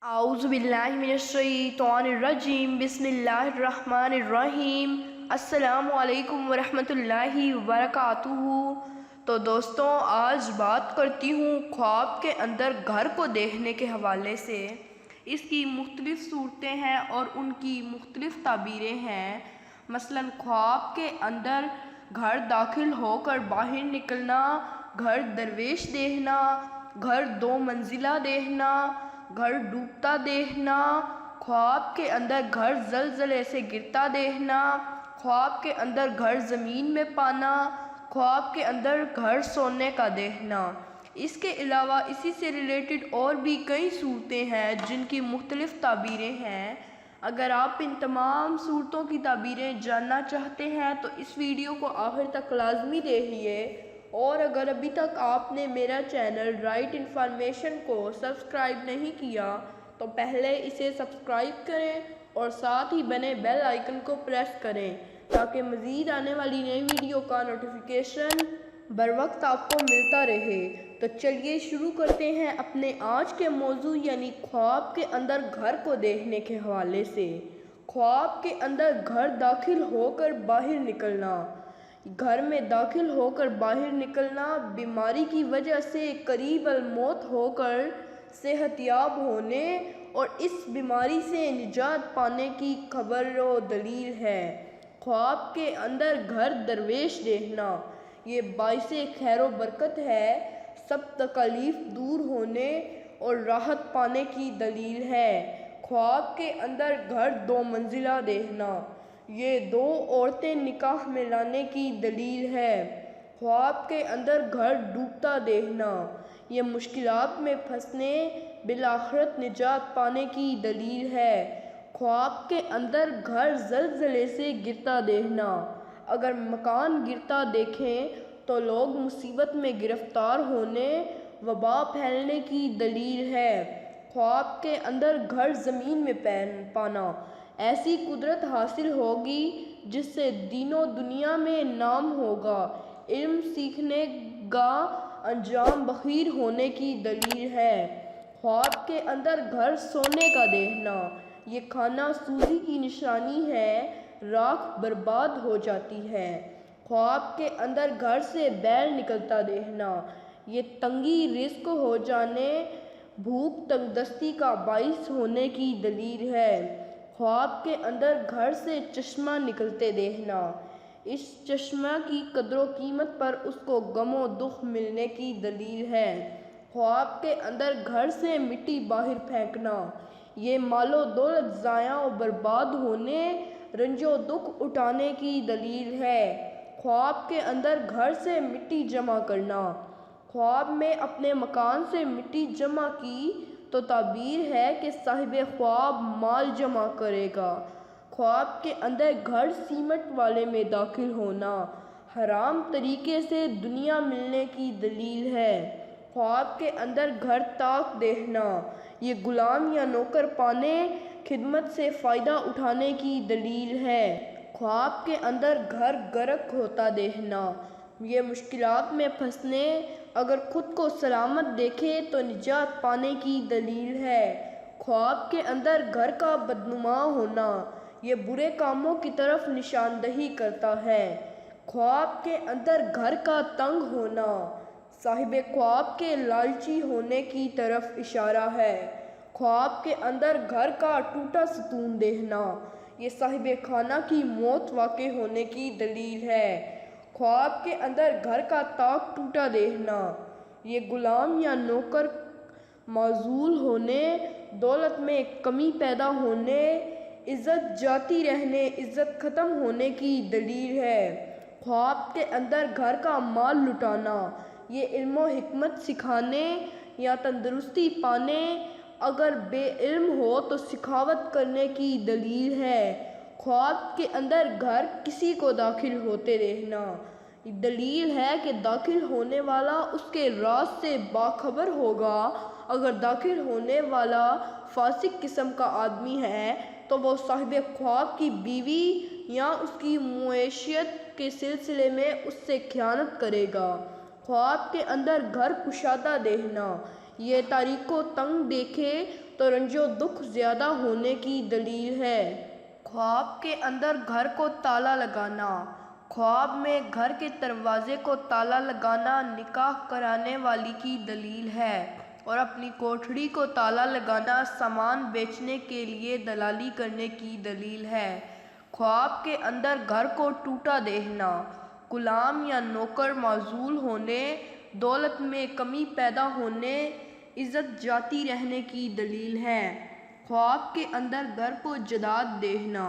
اعوذ باللہ من الشیطان الرجیم بسم اللہ الرحمن الرحیم السلام علیکم ورحمۃ اللہ وبرکاتہ۔ تو دوستوں، آج بات کرتی ہوں خواب کے اندر گھر کو دیکھنے کے حوالے سے۔ اس کی مختلف صورتیں ہیں اور ان کی مختلف تعبیریں ہیں۔ مثلاً خواب کے اندر گھر داخل ہو کر باہر نکلنا، گھر درویش دیکھنا، گھر دو منزلہ دیکھنا، گھر ڈوبتا دیکھنا، خواب کے اندر گھر زلزلے سے گرتا دیکھنا، خواب کے اندر گھر زمین میں پانا، خواب کے اندر گھر سونے کا دیکھنا۔ اس کے علاوہ اسی سے ریلیٹڈ اور بھی کئی صورتیں ہیں جن کی مختلف تعبیریں ہیں۔ اگر آپ ان تمام صورتوں کی تعبیریں جاننا چاہتے ہیں تو اس ویڈیو کو آخر تک لازمی دیکھیے، اور اگر ابھی تک آپ نے میرا چینل رائٹ انفارمیشن کو سبسکرائب نہیں کیا تو پہلے اسے سبسکرائب کریں اور ساتھ ہی بنے بیل آئیکن کو پریس کریں تاکہ مزید آنے والی نئی ویڈیو کا نوٹیفیکیشن بر وقت آپ کو ملتا رہے۔ تو چلیے شروع کرتے ہیں اپنے آج کے موضوع یعنی خواب کے اندر گھر کو دیکھنے کے حوالے سے۔ خواب کے اندر گھر داخل ہو کر باہر نکلنا۔ گھر میں داخل ہو کر باہر نکلنا، بیماری کی وجہ سے قریب الموت ہو کر صحت یاب ہونے اور اس بیماری سے نجات پانے کی خبر و دلیل ہے۔ خواب کے اندر گھر درویش دیکھنا، یہ باعث خیر و برکت ہے، سب تکالیف دور ہونے اور راحت پانے کی دلیل ہے۔ خواب کے اندر گھر دو منزلہ دیکھنا، یہ دو عورتیں نکاح میں لانے کی دلیل ہے۔ خواب کے اندر گھر ڈوبتا دیکھنا، یہ مشکلات میں پھنسنے بالآخرت نجات پانے کی دلیل ہے۔ خواب کے اندر گھر زلزلے سے گرتا دیکھنا، اگر مکان گرتا دیکھیں تو لوگ مصیبت میں گرفتار ہونے، وبا پھیلنے کی دلیل ہے۔ خواب کے اندر گھر زمین میں پانا، ایسی قدرت حاصل ہوگی جس سے دین و دنیا میں نام ہوگا، علم سیکھنے گا انجام بخیر ہونے کی دلیل ہے۔ خواب کے اندر گھر سونے کا دیکھنا، یہ خانہ سوزی کی نشانی ہے، راکھ برباد ہو جاتی ہے۔ خواب کے اندر گھر سے بیل نکلتا دیکھنا، یہ تنگی رزق ہو جانے، بھوک تنگ دستی کا باعث ہونے کی دلیل ہے۔ خواب کے اندر گھر سے چشمہ نکلتے دیکھنا، اس چشمہ کی قدر و قیمت پر اس کو غم و دکھ ملنے کی دلیل ہے۔ خواب کے اندر گھر سے مٹی باہر پھینکنا، یہ مال و دولت ضائع و برباد ہونے، رنج و دکھ اٹھانے کی دلیل ہے۔ خواب کے اندر گھر سے مٹی جمع کرنا، خواب میں اپنے مکان سے مٹی جمع کی تو تعبیر ہے کہ صاحب خواب مال جمع کرے گا۔ خواب کے اندر گھر سیمنٹ والے میں داخل ہونا، حرام طریقے سے دنیا ملنے کی دلیل ہے۔ خواب کے اندر گھر طاق دیکھنا، یہ غلام یا نوکر پانے، خدمت سے فائدہ اٹھانے کی دلیل ہے۔ خواب کے اندر گھر غرق ہوتا دیکھنا، یہ مشکلات میں پھنسنے، اگر خود کو سلامت دیکھے تو نجات پانے کی دلیل ہے۔ خواب کے اندر گھر کا بدنما ہونا، یہ برے کاموں کی طرف نشاندہی کرتا ہے۔ خواب کے اندر گھر کا تنگ ہونا، صاحب خواب کے لالچی ہونے کی طرف اشارہ ہے۔ خواب کے اندر گھر کا ٹوٹا ستون دیکھنا، یہ صاحب خانہ کی موت واقع ہونے کی دلیل ہے۔ خواب کے اندر گھر کا طاق ٹوٹا دیکھنا، یہ غلام یا نوکر معزول ہونے، دولت میں کمی پیدا ہونے، عزت جاتی رہنے، عزت ختم ہونے کی دلیل ہے۔ خواب کے اندر گھر کا مال لٹانا، یہ علم و حکمت سکھانے یا تندرستی پانے، اگر بے علم ہو تو سخاوت کرنے کی دلیل ہے۔ خواب کے اندر گھر کسی کو داخل ہوتے دیکھنا، دلیل ہے کہ داخل ہونے والا اس کے راز سے باخبر ہوگا، اگر داخل ہونے والا فاسق قسم کا آدمی ہے تو وہ صاحب خواب کی بیوی یا اس کی معیشت کے سلسلے میں اس سے خیانت کرے گا۔ خواب کے اندر گھر کشادہ دیکھنا، یہ تاریک و تنگ دیکھے تو رنج و دکھ زیادہ ہونے کی دلیل ہے۔ خواب کے اندر گھر کو تالا لگانا۔ خواب میں گھر کے دروازے کو تالا لگانا نکاح کرانے والی کی دلیل ہے، اور اپنی کوٹھڑی کو تالا لگانا سامان بیچنے کے لیے دلالی کرنے کی دلیل ہے۔ خواب کے اندر گھر کو ٹوٹا دیکھنا غلام یا نوکر معزول ہونے، دولت میں کمی پیدا ہونے، عزت جاتی رہنے کی دلیل ہے۔ خواب کے اندر گھر کو جداد دیکھنا،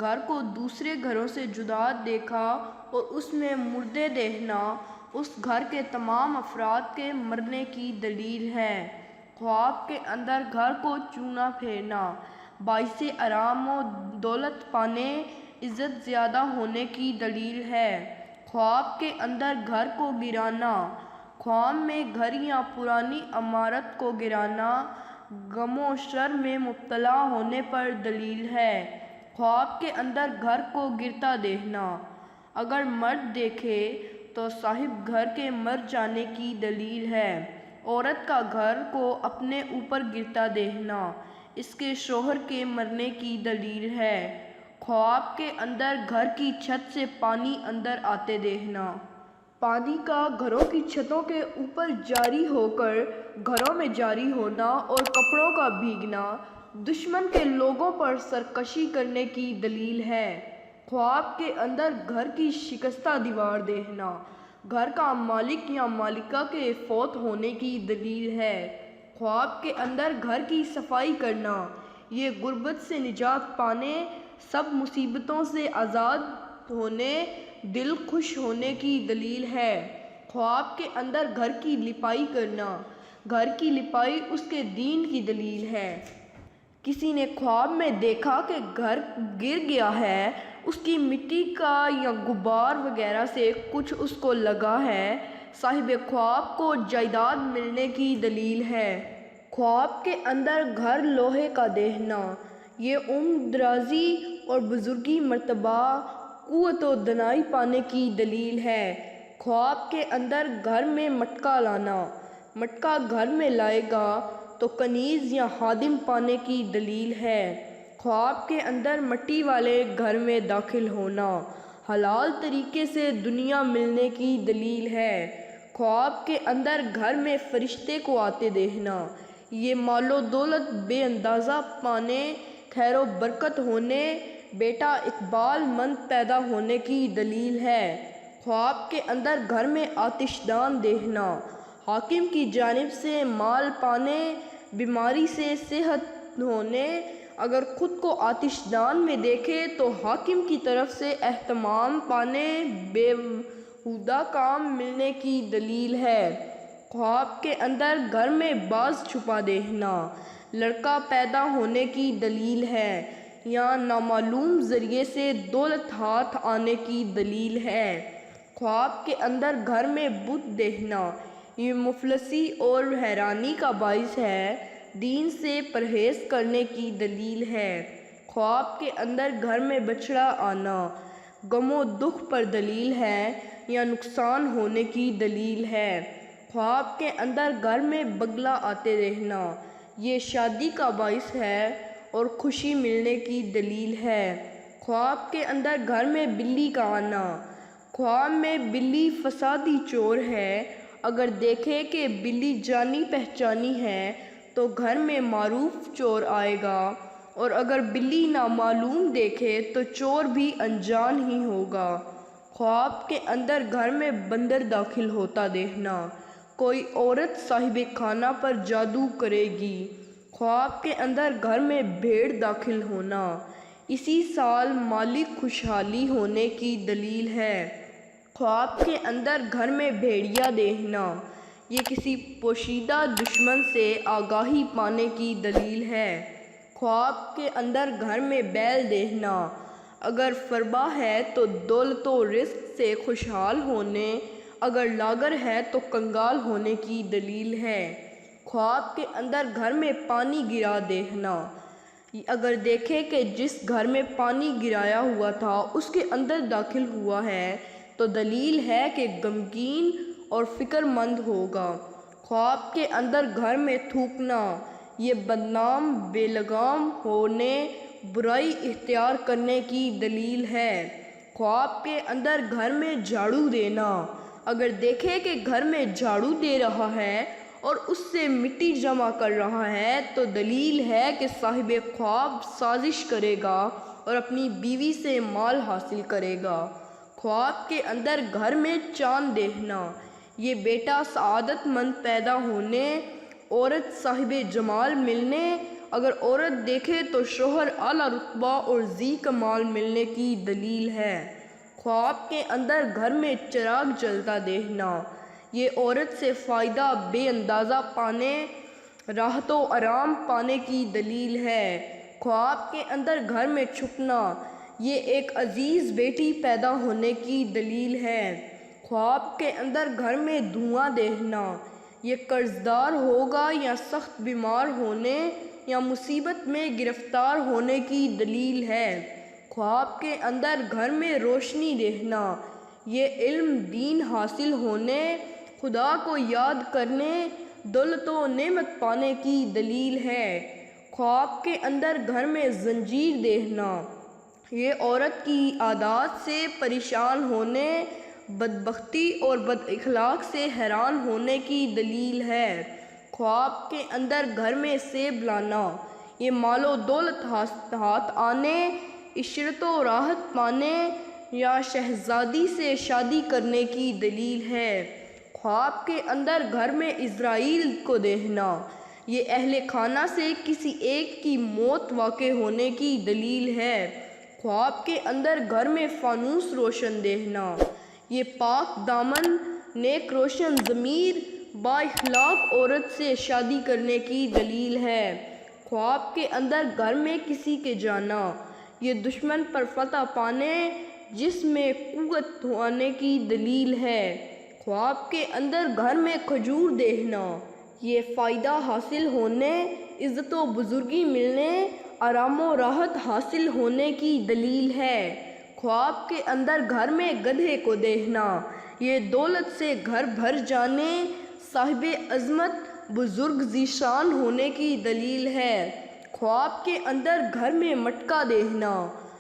گھر کو دوسرے گھروں سے جدا دیکھا اور اس میں مردے دیکھنا اس گھر کے تمام افراد کے مرنے کی دلیل ہے۔ خواب کے اندر گھر کو چونا پھیرنا باعث آرام و دولت پانے، عزت زیادہ ہونے کی دلیل ہے۔ خواب کے اندر گھر کو گرانا، خواب میں گھر یا پرانی عمارت کو گرانا غم و شر میں مبتلا ہونے پر دلیل ہے۔ خواب کے اندر گھر کو گرتا دیکھنا، اگر مرد دیکھے تو صاحب گھر کے مر جانے کی دلیل ہے۔ عورت کا گھر کو اپنے اوپر گرتا دیکھنا اس کے شوہر کے مرنے کی دلیل ہے۔ خواب کے اندر گھر کی چھت سے پانی اندر آتے دیکھنا، پانی کا گھروں کی چھتوں کے اوپر جاری ہو کر گھروں میں جاری ہونا اور کپڑوں کا بھیگنا دشمن کے لوگوں پر سرکشی کرنے کی دلیل ہے۔ خواب کے اندر گھر کی شکستہ دیوار دیکھنا گھر کا مالک یا مالکہ کے فوت ہونے کی دلیل ہے۔ خواب کے اندر گھر کی صفائی کرنا یہ غربت سے نجات پانے، سب مصیبتوں سے آزاد ہونے، دل خوش ہونے کی دلیل ہے۔ خواب کے اندر گھر کی لپائی کرنا، گھر کی لپائی اس کے دین کی دلیل ہے۔ کسی نے خواب میں دیکھا کہ گھر گر گیا ہے، اس کی مٹی کا یا غبار وغیرہ سے کچھ اس کو لگا ہے، صاحب خواب کو جائیداد ملنے کی دلیل ہے۔ خواب کے اندر گھر لوہے کا دیکھنا یہ عمر درازی اور بزرگی مرتبہ، قوت و دانائی پانے کی دلیل ہے۔ خواب کے اندر گھر میں مٹکا لانا، مٹکا گھر میں لائے گا تو کنیز یا خادم پانے کی دلیل ہے۔ خواب کے اندر مٹی والے گھر میں داخل ہونا حلال طریقے سے دنیا ملنے کی دلیل ہے۔ خواب کے اندر گھر میں فرشتے کو آتے دیکھنا یہ مال و دولت بے اندازہ پانے، خیر و برکت ہونے، بیٹا اقبال مند پیدا ہونے کی دلیل ہے۔ خواب کے اندر گھر میں آتش دان دیکھنا حاکم کی جانب سے مال پانے، بیماری سے صحت ہونے، اگر خود کو آتش دان میں دیکھے تو حاکم کی طرف سے اہتمام پانے، بےہودہ کام ملنے کی دلیل ہے۔ خواب کے اندر گھر میں باز چھپا دیکھنا لڑکا پیدا ہونے کی دلیل ہے یا نامعلوم ذریعے سے دولت ہاتھ آنے کی دلیل ہے۔ خواب کے اندر گھر میں بت دیکھنا یہ مفلسی اور حیرانی کا باعث ہے، دین سے پرہیز کرنے کی دلیل ہے۔ خواب کے اندر گھر میں بچڑا آنا غم و دکھ پر دلیل ہے یا نقصان ہونے کی دلیل ہے۔ خواب کے اندر گھر میں بگلا آتے دیکھنا یہ شادی کا باعث ہے اور خوشی ملنے کی دلیل ہے۔ خواب کے اندر گھر میں بلی کا آنا، خواب میں بلی فسادی چور ہے، اگر دیکھے کہ بلی جانی پہچانی ہے تو گھر میں معروف چور آئے گا، اور اگر بلی نامعلوم دیکھے تو چور بھی انجان ہی ہوگا۔ خواب کے اندر گھر میں بندر داخل ہوتا دیکھنا کوئی عورت صاحب خانہ پر جادو کرے گی۔ خواب کے اندر گھر میں بھیڑ داخل ہونا اسی سال مالی خوشحالی ہونے کی دلیل ہے۔ خواب کے اندر گھر میں بھیڑیا دیکھنا یہ کسی پوشیدہ دشمن سے آگاہی پانے کی دلیل ہے۔ خواب کے اندر گھر میں بیل دیکھنا اگر فربا ہے تو دولت و رزق سے خوشحال ہونے، اگر لاغر ہے تو کنگال ہونے کی دلیل ہے۔ خواب کے اندر گھر میں پانی گرا دیکھنا اگر دیکھے کہ جس گھر میں پانی گرایا ہوا تھا اس کے اندر داخل ہوا ہے تو دلیل ہے کہ غمگین اور فکر مند ہوگا۔ خواب کے اندر گھر میں تھوکنا یہ بدنام بے لگام ہونے برائی اختیار کرنے کی دلیل ہے۔ خواب کے اندر گھر میں جھاڑو دینا، اگر دیکھے کہ گھر میں جھاڑو دے رہا ہے اور اس سے مٹی جمع کر رہا ہے تو دلیل ہے کہ صاحب خواب سازش کرے گا اور اپنی بیوی سے مال حاصل کرے گا۔ خواب کے اندر گھر میں چاند دیکھنا، یہ بیٹا سعادت مند پیدا ہونے، عورت صاحب جمال ملنے، اگر عورت دیکھے تو شوہر اعلیٰ رتبہ اور ذی کمال ملنے کی دلیل ہے۔ خواب کے اندر گھر میں چراغ جلتا دیکھنا، یہ عورت سے فائدہ بے اندازہ پانے، راحت و آرام پانے کی دلیل ہے۔ خواب کے اندر گھر میں چھپنا، یہ ایک عزیز بیٹی پیدا ہونے کی دلیل ہے۔ خواب کے اندر گھر میں دھواں دیکھنا، یہ قرض دار ہوگا یا سخت بیمار ہونے یا مصیبت میں گرفتار ہونے کی دلیل ہے۔ خواب کے اندر گھر میں روشنی دیکھنا، یہ علم دین حاصل ہونے، خدا کو یاد کرنے، دولت و نعمت پانے کی دلیل ہے۔ خواب کے اندر گھر میں زنجیر دیکھنا، یہ عورت کی عادات سے پریشان ہونے، بدبختی اور بد اخلاق سے حیران ہونے کی دلیل ہے۔ خواب کے اندر گھر میں سیب لانا، یہ مال و دولت ہاتھ آنے، عشرت و راحت پانے یا شہزادی سے شادی کرنے کی دلیل ہے۔ خواب کے اندر گھر میں عزرائیل کو دیکھنا، یہ اہل خانہ سے کسی ایک کی موت واقع ہونے کی دلیل ہے۔ خواب کے اندر گھر میں فانوس روشن دیکھنا، یہ پاک دامن، نیک روشن ضمیر، با اخلاق عورت سے شادی کرنے کی دلیل ہے۔ خواب کے اندر گھر میں کسی کے جانا، یہ دشمن پر فتح پانے، جسم میں قوت ہونے کی دلیل ہے۔ خواب کے اندر گھر میں کھجور دیکھنا، یہ فائدہ حاصل ہونے، عزت و بزرگی ملنے، آرام و راحت حاصل ہونے کی دلیل ہے۔ خواب کے اندر گھر میں گدھے کو دیکھنا، یہ دولت سے گھر بھر جانے، صاحب عظمت، بزرگ ذیشان ہونے کی دلیل ہے۔ خواب کے اندر گھر میں مٹکا دیکھنا،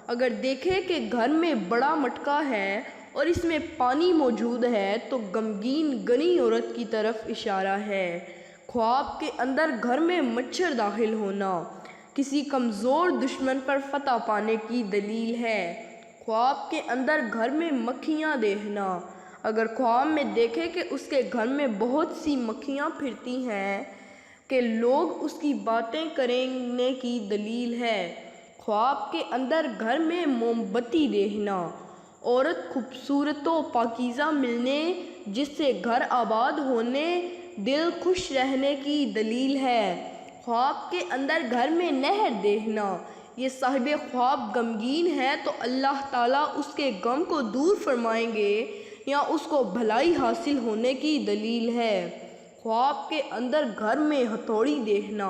اگر دیکھے کہ گھر میں بڑا مٹکا ہے اور اس میں پانی موجود ہے تو غمگین غنی عورت کی طرف اشارہ ہے۔ خواب کے اندر گھر میں مچھر داخل ہونا، کسی کمزور دشمن پر فتح پانے کی دلیل ہے۔ خواب کے اندر گھر میں مکھیاں دیکھنا، اگر خواب میں دیکھے کہ اس کے گھر میں بہت سی مکھیاں پھرتی ہیں کہ لوگ اس کی باتیں کرنے کی دلیل ہے۔ خواب کے اندر گھر میں موم بتی دیکھنا، عورت خوبصورت و پاکیزہ ملنے، جس سے گھر آباد ہونے، دل خوش رہنے کی دلیل ہے۔ خواب کے اندر گھر میں نہر دیکھنا، یہ صاحب خواب غمگین ہے تو اللہ تعالیٰ اس کے غم کو دور فرمائیں گے یا اس کو بھلائی حاصل ہونے کی دلیل ہے۔ خواب کے اندر گھر میں ہتھوڑی دیکھنا،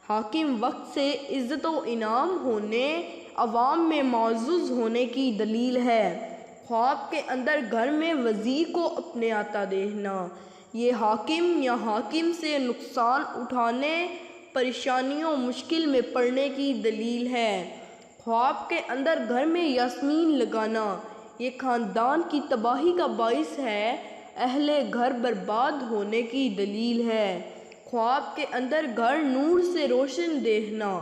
حاکم وقت سے عزت و انعام ہونے، عوام میں معزز ہونے کی دلیل ہے۔ خواب کے اندر گھر میں وزیر کو اپنے آتا دیکھنا، یہ حاکم یا حاکم سے نقصان اٹھانے، پریشانیوں مشکل میں پڑنے کی دلیل ہے۔ خواب کے اندر گھر میں یاسمین لگانا، یہ خاندان کی تباہی کا باعث ہے، اہل گھر برباد ہونے کی دلیل ہے۔ خواب کے اندر گھر نور سے روشن دیکھنا،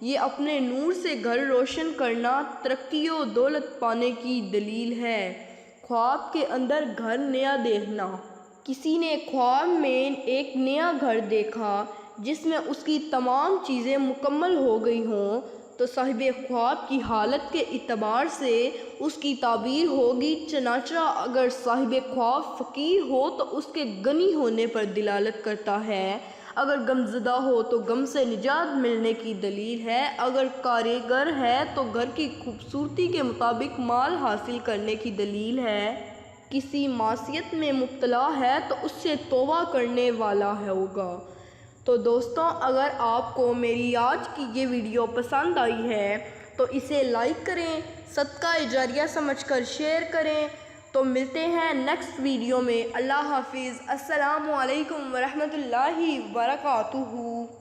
یہ اپنے نور سے گھر روشن کرنا، ترقی و دولت پانے کی دلیل ہے۔ خواب کے اندر گھر نیا دیکھنا، کسی نے خواب میں ایک نیا گھر دیکھا جس میں اس کی تمام چیزیں مکمل ہو گئی ہوں تو صاحب خواب کی حالت کے اعتبار سے اس کی تعبیر ہوگی، چنانچہ اگر صاحب خواب فقیر ہو تو اس کے غنی ہونے پر دلالت کرتا ہے، اگر غمزدہ ہو تو غم سے نجات ملنے کی دلیل ہے، اگر کاریگر ہے تو گھر کی خوبصورتی کے مطابق مال حاصل کرنے کی دلیل ہے، کسی معصیت میں مبتلا ہے تو اس سے توبہ کرنے والا ہوگا۔ تو دوستوں، اگر آپ کو میری آج کی یہ ویڈیو پسند آئی ہے تو اسے لائک کریں، صدقہ جاریہ سمجھ کر شیئر کریں۔ تو ملتے ہیں نیکسٹ ویڈیو میں۔ اللہ حافظ۔ السلام علیکم ورحمۃ اللہ وبرکاتہ۔